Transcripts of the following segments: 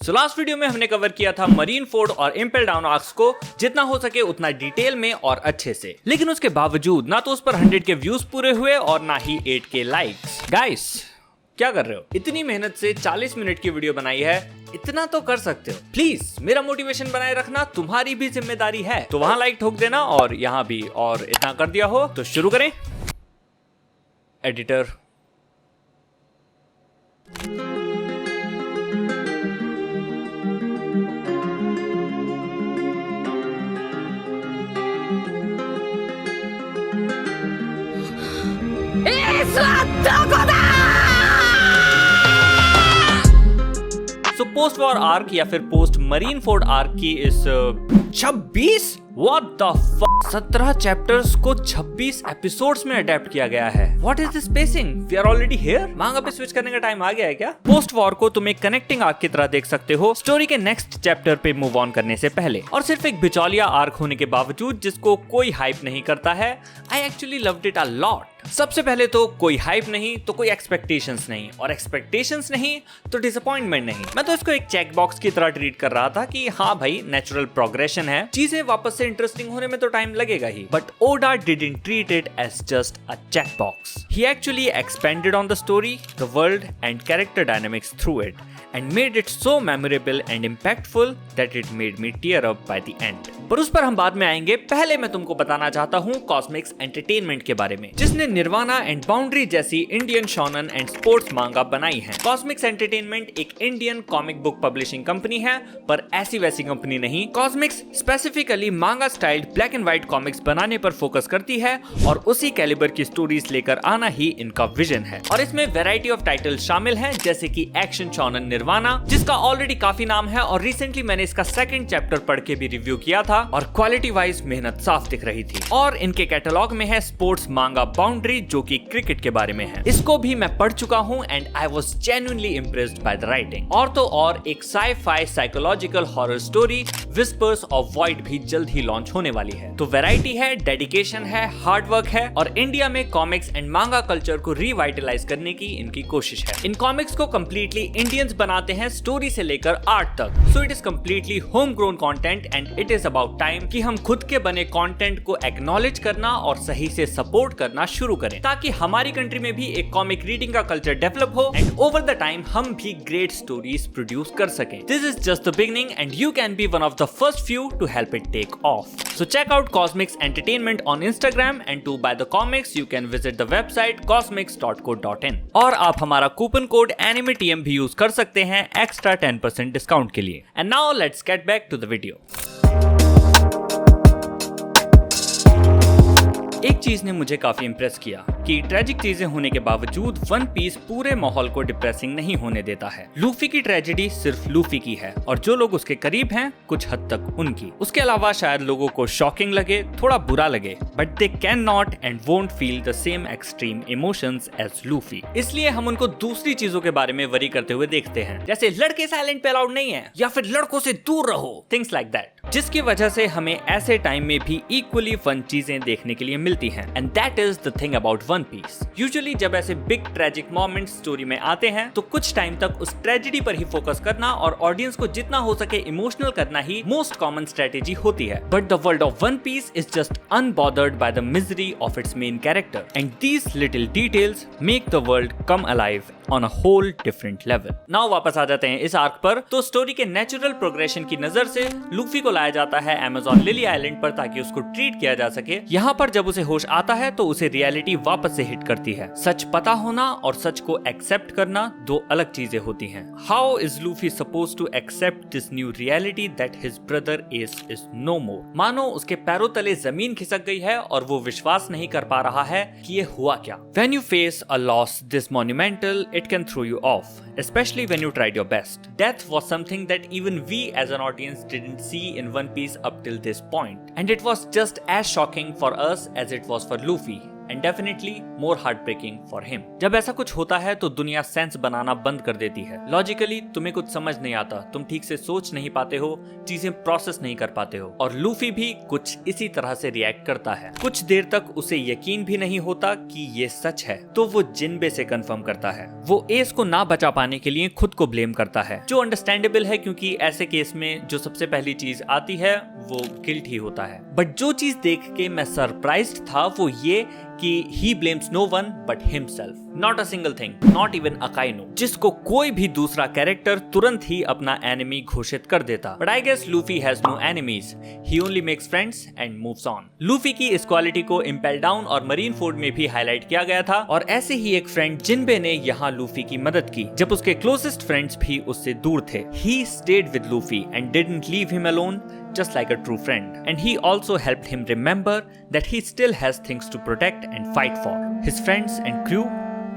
So last video में हमने cover किया था मरीन फोर्ड और इम्पेल डाउन आर्क्स को जितना हो सके उतना डिटेल में और अच्छे से, लेकिन उसके बावजूद ना तो उस पर 100 के व्यूज पूरे हुए और ना ही 8 के लाइक्स। गाइस क्या कर रहे हो? इतनी मेहनत से 40 मिनट की वीडियो बनाई है, इतना तो कर सकते हो। प्लीज मेरा मोटिवेशन बनाए रखना तुम्हारी भी जिम्मेदारी है। तो वहां लाइक ठोक देना और यहाँ भी, और इतना कर दिया हो तो शुरू करें। एडिटर पोस्ट वॉर आर्क या फिर पोस्ट मरीन फोर्ड आर्क की इस 26 What the fuck? 17 चैप्टर्स को 26 एपिसोड्स में अडेप्ट किया गया है। What is this pacing? We are already here? मांगा पे स्विच करने का टाइम आ गया है क्या? पोस्ट वॉर को तुम एक कनेक्टिंग आर्क की तरह देख सकते हो स्टोरी के नेक्स्ट चैप्टर पे मूव ऑन करने से पहले, और सिर्फ एक बिचौलिया आर्क होने के बावजूद जिसको कोई हाइप नहीं करता है। I actually loved it a lot. सबसे पहले तो कोई हाइप नहीं तो कोई एक्सपेक्टेशंस नहीं, और एक्सपेक्टेशंस नहीं तो डिसअपॉइंटमेंट नहीं। मैं तो इसको एक चेक बॉक्स की तरह ट्रीट कर रहा था कि हाँ भाई नेचुरल प्रोग्रेशन है, चीजें वापस से इंटरेस्टिंग होने में तो टाइम लगेगा ही। But Oda didn't treat it as just a check box. He actually expanded on the story, the world and character dynamics through it and made it so memorable and impactful that it made me tear up by the end. पर उस पर हम बाद में आएंगे। पहले मैं तुमको बताना चाहता हूँ कॉस्मिक्स एंटरटेनमेंट के बारे में, जिसने निर्वाणा एंड बाउंड्री जैसी इंडियन शोनन एंड स्पोर्ट्स मांगा बनाई है। कॉस्मिक्स एंटरटेनमेंट एक Indian comic book publishing company है, पर ऐसी वैसी कंपनी नहीं। कॉस्मिक्स स्पेसिफिकली मांगा styled black and white comics बनाने पर फोकस करती है, और उसी कैलिबर की स्टोरीज लेकर आना ही इनका विजन है। और इसमें वैरायटी ऑफ टाइटल शामिल हैं, जैसे कि एक्शन शोनन निर्वाणा, जिसका ऑलरेडी काफी नाम है, और रिसेंटली मैंने इसका सेकंड चैप्टर पढ़ के भी रिव्यू किया था, और क्वालिटी वाइज मेहनत साफ दिख रही थी। और इनके कैटलॉग में है स्पोर्ट्स मांगा बाउंड्री, जो कि क्रिकेट के बारे में है। इसको भी मैं पढ़ चुका हूँ and I was genuinely impressed by the writing. और तो और एक sci-fi psychological horror story whispers of void भी जल्द ही लॉन्च होने वाली है। तो वैरायटी है, डेडिकेशन है, हार्ड वर्क है, और इंडिया में कॉमिक्स एंड मांगा कल्चर को रिवाइटलाइज करने की इनकी कोशिश है। इन कॉमिक्स को कंप्लीटली इंडियंस बनाते हैं, स्टोरी से लेकर आर्ट तक। So it is completely home grown content and it is about time कि हम खुद के बने कंटेंट को एक्नॉलेज करना और सही से सपोर्ट करना शुरू करें, ताकि हमारी कंट्री में भी एक कॉमिक रीडिंग का कल्चर डेवलप हो एंड ओवर द टाइम हम भी ग्रेट स्टोरीज प्रोड्यूस कर सकें। This is just the beginning and you can be one of the first few to help it take off. So check out Cosmics Entertainment on Instagram and to buy the comics you can visit the website cosmics.co.in, और आप हमारा coupon code AnimeTM भी use कर सकते हैं extra 10% discount के लिए। And now let's get back to the video. एक चीज ने मुझे काफी इंप्रेस किया कि ट्रेजिक चीजें होने के बावजूद वन पीस पूरे माहौल को डिप्रेसिंग नहीं होने देता है। लूफी की ट्रेजेडी सिर्फ लूफी की है, और जो लोग उसके करीब हैं कुछ हद तक उनकी। उसके अलावा शायद लोगों को शॉकिंग लगे, थोड़ा बुरा लगे, but they can not and won't feel the same extreme emotions as Luffy. इसलिए हम उनको दूसरी चीजों के बारे में वरी करते हुए देखते हैं, जैसे लड़के साइलेंट पे अलाउड नहीं है, या फिर लड़कों से दूर रहो, थिंग्स लाइक दैट, जिसकी वजह से हमें ऐसे टाइम में भी इक्वली फन चीजें देखने के लिए मिलती हैं। And that is the thing about One Piece. Usually जब ऐसे बिग ट्रेजिक मोमेंट्स स्टोरी में आते हैं तो कुछ टाइम तक उस ट्रेजेडी पर ही फोकस करना और ऑडियंस को जितना हो सके इमोशनल करना ही मोस्ट कॉमन स्ट्रेटेजी होती है। But the world of One Piece is just unbothered by the misery of its main character, and these little details make the world come alive on a whole different level. Now वापस आ जाते हैं इस arc पर। तो story के natural progression की नजर से लूफी को लाया जाता है अमेज़न लिली आइलैंड पर ताकि उसको ट्रीट किया जा सके। यहाँ पर जब उसे होश आता है तो उसे रियलिटी वापस से हिट करती है। सच पता होना और सच को एक्सेप्ट करना दो अलग चीजें होती हैं। How is Luffy supposed to accept this new reality that his brother Ace is no more? मानो उसके पैरों तले जमीन खिसक गई है और वो विश्वास नहीं कर पा रहा है कि ये हुआ क्या। When you face a loss this monumental, it can throw you off, especially when you tried your best. Death was something that even we as an audience didn't see in One Piece up till this point, and it was just as shocking for us as it was for Luffy. And definitely more heart breaking for him. जब ऐसा कुछ होता है तो दुनिया sense बनाना बंद कर देती है। लॉजिकली तुम्हें कुछ समझ नहीं आता, तुम ठीक से सोच नहीं पाते हो, चीजें प्रोसेस नहीं कर पाते हो। और लूफी भी कुछ इसी तरह से रिएक्ट करता है। कुछ देर तक उसे यकीन भी नहीं होता कि ये सच है, तो वो जिनबे से कंफर्म करता है। वो एस को ना बचा पाने के लिए खुद को ब्लेम करता है, जो अंडरस्टैंडेबल है क्योंकि ऐसे केस में जो सबसे पहली चीज आती है वो गिल्ट ही होता है। बट जो चीज देख के मैं सरप्राइज्ड था वो ये कि he blames no one but himself. Not a single thing, not even Akainu, जिसको कोई भी दूसरा कैरेक्टर तुरंत ही अपना एनिमी घोषित कर देता। But I guess Luffy has no enemies. He only makes friends and moves on. Luffy की इस क्वालिटी को Impel Down और Marineford में भी हाईलाइट किया गया था। और ऐसे ही एक फ्रेंड जिनबे ने यहाँ लूफी की मदद की जब उसके क्लोजेस्ट फ्रेंड्स भी उससे दूर थे। He stayed with Luffy and didn't leave him alone, just like a true friend. And he also helped him remember that he still has things to protect and fight for. His friends and crew,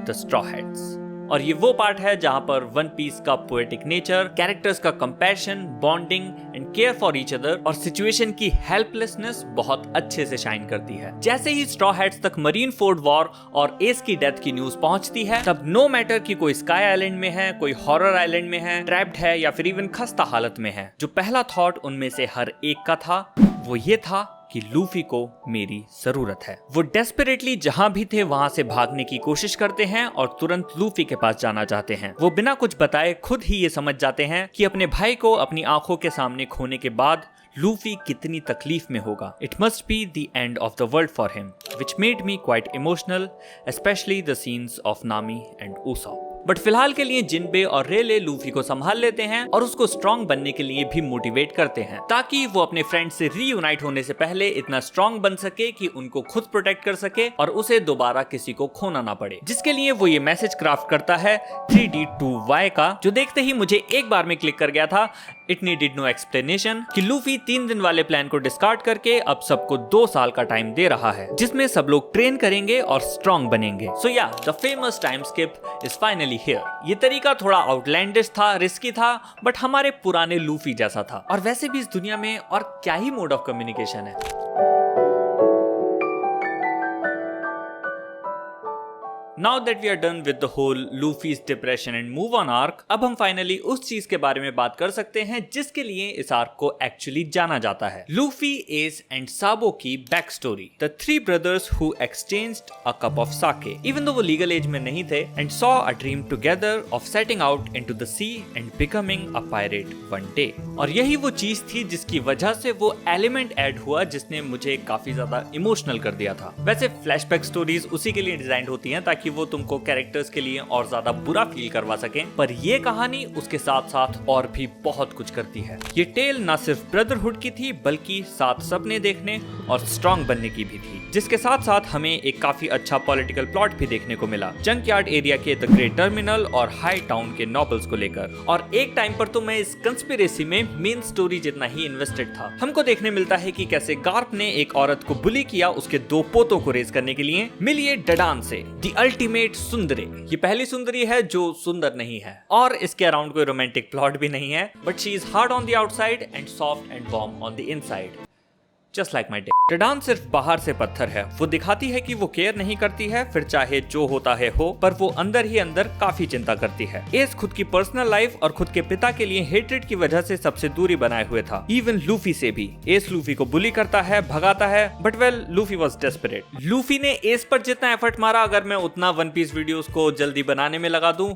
the Straw Hats. और ये वो part है जहां पर one piece का poetic nature, characters का compassion, bonding and care for each other और situation की हेल्पलेसनेस बहुत अच्छे से शाइन करती है। जैसे ही स्ट्रॉ हैट्स तक मरीनफोर्ड वॉर और एस की डेथ की न्यूज पहुंचती है, तब नो मैटर कि कोई स्काई आइलैंड में है, कोई हॉरर आइलैंड में है, ट्रैप्ड है या फिर इवन खस्ता हालत में है, जो पहला थॉट उनमें से हर एक का था वो ये था कि लूफी को मेरी जरूरत है। वो डेस्परेटली जहां भी थे वहां से भागने की कोशिश करते हैं और तुरंत लूफी के पास जाना चाहते हैं। वो बिना कुछ बताए खुद ही ये समझ जाते हैं कि अपने भाई को अपनी आंखों के सामने खोने के बाद लूफी कितनी तकलीफ में होगा। It must be the end of the world for him, which made me quite emotional, specially the scenes of नामी एंड उसॉप। बट फिलहाल के लिए जिनबे और रेले लूफी को संभाल लेते हैं और उसको स्ट्रॉन्ग बनने के लिए भी मोटिवेट करते हैं, ताकि वो अपने फ्रेंड से रीयूनाइट होने से पहले इतना स्ट्रॉन्ग बन सके कि उनको खुद प्रोटेक्ट कर सके और उसे दोबारा किसी को खोना ना पड़े। जिसके लिए वो ये मैसेज क्राफ्ट करता है 3D2Y का, जो देखते ही मुझे एक बार में क्लिक कर गया था। इट नीडेड नो एक्सप्लेनेशन कि लूफी 3 दिन वाले प्लान को डिस्कार्ड करके अब सबको 2 साल का टाइम दे रहा है, जिसमें सब लोग ट्रेन करेंगे और स्ट्रॉन्ग बनेंगे। सो या, the famous time skip is finally here. ये तरीका थोड़ा आउटलैंडिश था, रिस्की था, बट हमारे पुराने लूफी जैसा था। और वैसे भी इस दुनिया में और क्या ही मोड ऑफ कम्युनिकेशन है। Now that we are done with the whole Luffy's depression and move on arc, अब हम फाइनली उस चीज के बारे में बात कर सकते हैं जिसके लिए इस आर्क को एक्चुअली जाना जाता है। लूफी, एस एंड साबो की back story. The 3 brothers who exchanged a cup of sake, even though वो लीगल एज में नहीं थे, and saw a dream together of setting out into the sea and becoming a pirate one day. और यही वो चीज थी जिसकी वजह से वो एलिमेंट ऐड हुआ जिसने मुझे काफी ज्यादा इमोशनल कर दिया था। वैसे फ्लैशबैक स्टोरीज उसी के लिए डिजाइन होती हैं ताकि वो तुमको कैरेक्टर्स के लिए और ज्यादा बुरा फील करवा सकें, पर ये कहानी उसके साथ साथ और भी बहुत कुछ करती है। ये टेल ना सिर्फ ब्रदरहुड की थी बल्कि साथ सपने देखने और स्ट्रॉन्ग बनने की भी थी, जिसके साथ साथ हमें एक काफी अच्छा पॉलिटिकल प्लॉट भी देखने को मिला जंकयार्ड एरिया के द ग्रेट टर्मिनल और हाई टाउन के नॉबल्स को लेकर। और एक टाइम पर तो मैं इस कंस्पिरेसी में मेन स्टोरी जितना ही इन्वेस्टेड था। हमको देखने मिलता है कि कैसे गार्प ने एक औरत को बुली किया उसके 2 पोतों को रेज करने के लिए, मिलिए डडान से, द अल्टीमेट सुंदरी। ये पहली सुंदरी है जो सुंदर नहीं है और इसके अराउंड कोई रोमांटिक प्लॉट भी नहीं है, but she is hard on the outside and soft and warm on the inside, just like my day. Dadan सिर्फ बाहर से पत्थर है। वो दिखाती है कि वो केयर नहीं करती है, फिर चाहे जो होता है हो, पर वो अंदर ही अंदर काफी चिंता करती है। एस खुद की पर्सनल लाइफ और खुद के पिता के लिए हेट्रेड की वजह से सबसे दूरी बनाए हुए था, इवन लूफी से भी। एस लूफी को बुली करता है, भगाता है, but well Luffy was desperate. Luffy ने एस पर जितना एफर्ट मारा, अगर मैं उतना वन पीस वीडियोस को जल्दी बनाने में लगा दूं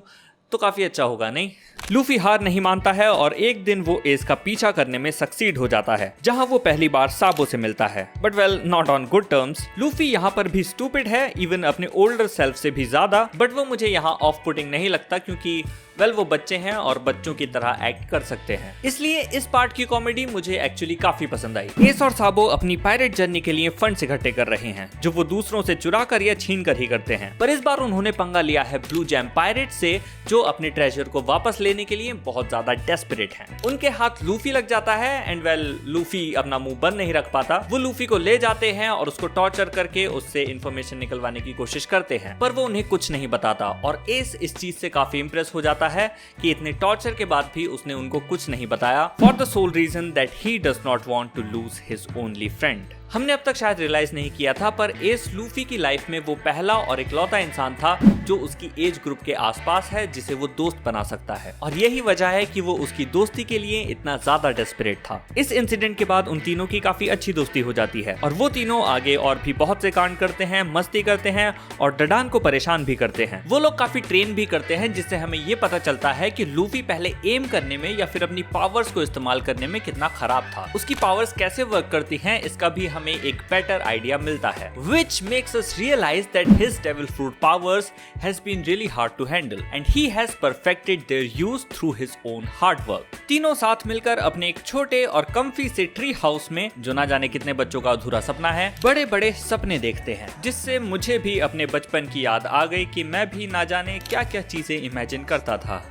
तो काफी अच्छा होगा, नहीं? लूफी हार नहीं मानता है और एक दिन वो एस का पीछा करने में सक्सीड हो जाता है, जहां वो पहली बार साबो से मिलता है, but well not on good terms. Luffy यहाँ पर भी स्टूपिड है, इवन अपने ओल्डर सेल्फ से भी ज्यादा, बट वो मुझे यहाँ ऑफ पुटिंग नहीं लगता क्योंकि वेल वो बच्चे हैं और बच्चों की तरह एक्ट कर सकते हैं। इसलिए इस पार्ट की कॉमेडी मुझे एक्चुअली काफी पसंद आई। एस और साबो अपनी पायरेट जर्नी के लिए फंड्स इकट्ठे कर रहे हैं, जो वो दूसरों से चुरा कर या छीन कर ही करते हैं, पर इस बार उन्होंने पंगा लिया है ब्लू जैम पायरेट से, जो अपने ट्रेजर को वापस लेने के लिए बहुत ज्यादा डेस्परेट हैं। उनके हाथ लूफी लग जाता है एंड वेल लूफी अपना मुंह बंद नहीं रख पाता। वो लूफी को ले जाते हैं और उसको टॉर्चर करके उससे इंफॉर्मेशन निकलवाने की कोशिश करते हैं, पर वो उन्हें कुछ नहीं बताता और एस इस चीज से काफी इंप्रेस हो जाता है कि इतने टॉर्चर के बाद भी उसने उनको कुछ नहीं बताया, for the sole reason that he does not want to lose his only friend. हमने अब तक शायद रियलाइज नहीं किया था, पर एस लूफी की लाइफ में वो पहला और इकलौता इंसान था जो उसकी एज ग्रुप के आसपास है जिसे वो दोस्त बना सकता है, और यही वजह है कि वो उसकी दोस्ती के लिए इतना ज्यादा डेस्परेट था। इस इंसिडेंट के बाद उन तीनों की काफी अच्छी दोस्ती हो जाती है और वो तीनों आगे और भी बहुत से कांड करते हैं, मस्ती करते हैं और डडान को परेशान भी करते हैं। वो लोग काफी ट्रेन भी करते हैं, जिससे हमें ये पता चलता है कि लूफी पहले एम करने में या फिर अपनी पावर्स को इस्तेमाल करने में कितना खराब था। उसकी पावर्स कैसे वर्क करती हैं इसका भी हमें एक बेटर आइडिया मिलता है, which makes us realize that his devil fruit powers has been really hard to handle and he has perfected their use through his own hard work। तीनों साथ मिलकर अपने एक छोटे और कम्फी से ट्री हाउस में, जो ना जाने कितने बच्चों का अधूरा सपना है, बड़े बड़े सपने देखते हैं, जिससे मुझे भी अपने बचपन की याद आ गई कि मैं भी ना जाने क्या क्या चीजें इमेजिन करता था।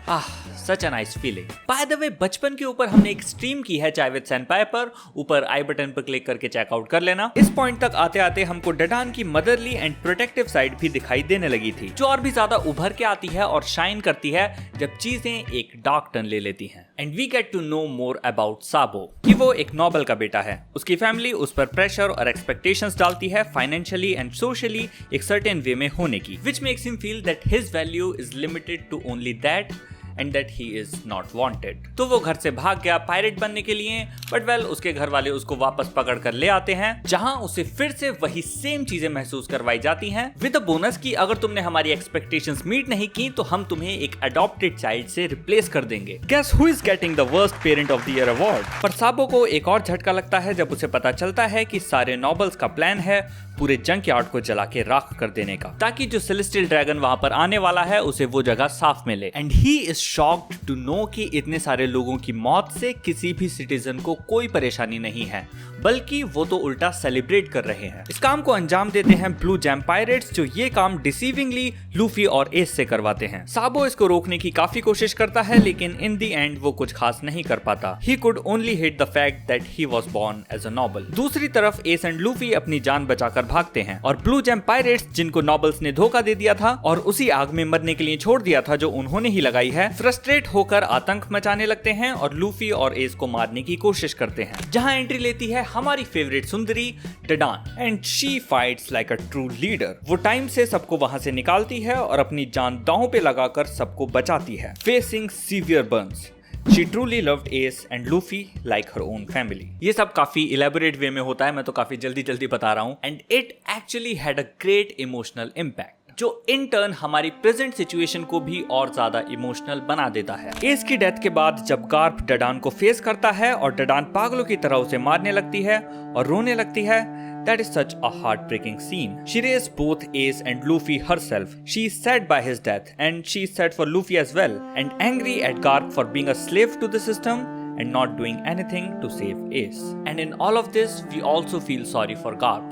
Such a nice feeling. By the way, बचपन के ऊपर हमने एक स्ट्रीम की है चाइविद सेनपाई पर, ऊपर आई बटन पर क्लिक करके चेकआउट कर लेना। इस पॉइंट तक आते आते हमको डडान की मदरली एंड प्रोटेक्टिव साइड भी दिखाई देने लगी थी, जो और भी ज्यादा उभर के आती है और शाइन करती है जब चीजें एक डार्क टर्न ले लेती हैं। And we get to know more about साबो, कि वो एक नोबल का बेटा है। उसकी फैमिली उस पर प्रेशर और एक्सपेक्टेशंस डालती है फाइनेंशियली एंड सोशली एक सर्टेन वे में होने की, which makes him feel that his value is limited to only that and that he is not wanted। तो वो घर से भाग गया पायरेट बनने के लिए, बट वेल उसके घर वाले उसको वापस पकड़ कर ले आते हैं, जहां उसे फिर से वही सेम चीजें महसूस करवाई जाती हैं, विद अ बोनस कि अगर तुमने हमारी एक्सपेक्टेशंस मीट नहीं की तो हम तुम्हें एक अडॉप्टेड चाइल्ड से रिप्लेस कर देंगे। Guess who is getting the worst parent of the year award? पर साबो को एक और झटका लगता है जब उसे पता चलता है कि सारे नॉबल्स का प्लान है पूरे जंक यार्ड को जला के राख कर देने का, ताकि जो सेलेस्टियल ड्रैगन वहां पर आने वाला है उसे वो जगह साफ मिले। And he is shocked to know कि इतने सारे लोगों की मौत से किसी भी सिटीजन को कोई परेशानी नहीं है, बल्कि वो तो उल्टा सेलिब्रेट कर रहे हैं। इस काम को अंजाम देते हैं ब्लू जैम पायरेट्स, जो ये काम डिसीविंगली लूफी और एस से करवाते हैं। साबो इसको रोकने की काफी कोशिश करता है, लेकिन इन द एंड वो कुछ खास नहीं कर पाता। He could only hit the fact that he was born as a noble. दूसरी तरफ एस एंड लूफी अपनी जान बचाकर भागते हैं और ब्लू जैम पायरेट्स, जिनको नॉबल्स ने धोखा दे दिया था और उसी आग में मरने के लिए छोड़ दिया था जो उन्होंने ही लगाई है, फ्रस्ट्रेट होकर आतंक मचाने लगते हैं और लूफी और एस को मारने की कोशिश करते हैं, जहां एंट्री लेती है हमारी फेवरेट सुंदरी डडान, and she fights like a true leader. वो टाइम से सबको वहां से निकालती है और अपनी जान दांव पे लगाकर सबको बचाती है, facing severe Burns. She truly loved Ace and Luffy like her own family। ये सब काफी इलेबोरेट वे में होता है, मैं तो काफी जल्दी बता रहा हूँ, and it actually had a great emotional impact, जो इन टर्न हमारी प्रेजेंट सिचुएशन को भी और ज्यादा इमोशनल बना देता है। एस की डेथ के बाद जब गार्प डडान को फेस करता है और डडान पागलों की तरह उसे मारने लगती है और रोने लगती है, that is such a heartbreaking scene। She raised both Ace and Luffy herself। She is sad by his death and she is sad for Luffy as well, and angry at Garp for being a slave to the system and not doing anything to save Ace। And in all of this, we also feel sorry for Garp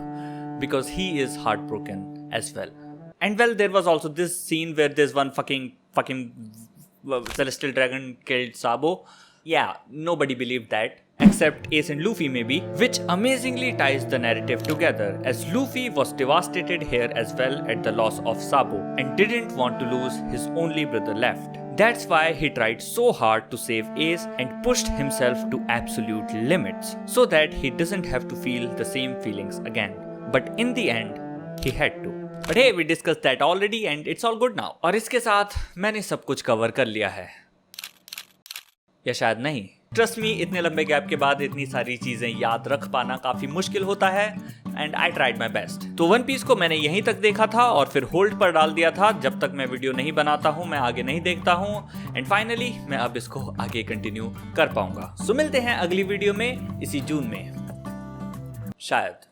because he is heartbroken as well। And well, there was also this scene where there's one fucking celestial dragon killed Sabo। Yeah, nobody believed that, except Ace and Luffy maybe, which amazingly ties the narrative together, as Luffy was devastated here as well at the loss of Sabo and didn't want to lose his only brother left। That's why he tried so hard to save Ace and pushed himself to absolute limits so that he doesn't have to feel the same feelings again, but in the end he had to। But hey, we discussed that already and it's all good now। और इसके साथ मैंने सब कुछ cover कर लिया है, या शायद नहीं। ट्रस्ट मी, इतने लंबे गैप के बाद इतनी सारी चीजें याद रख पाना काफी मुश्किल होता है, and I tried my best. तो वन पीस को मैंने यहीं तक देखा था और फिर होल्ड पर डाल दिया था। जब तक मैं वीडियो नहीं बनाता हूँ मैं आगे नहीं देखता हूँ, एंड फाइनली मैं अब इसको आगे कंटिन्यू कर पाऊंगा। सो मिलते हैं अगली वीडियो में इसी जून में शायद।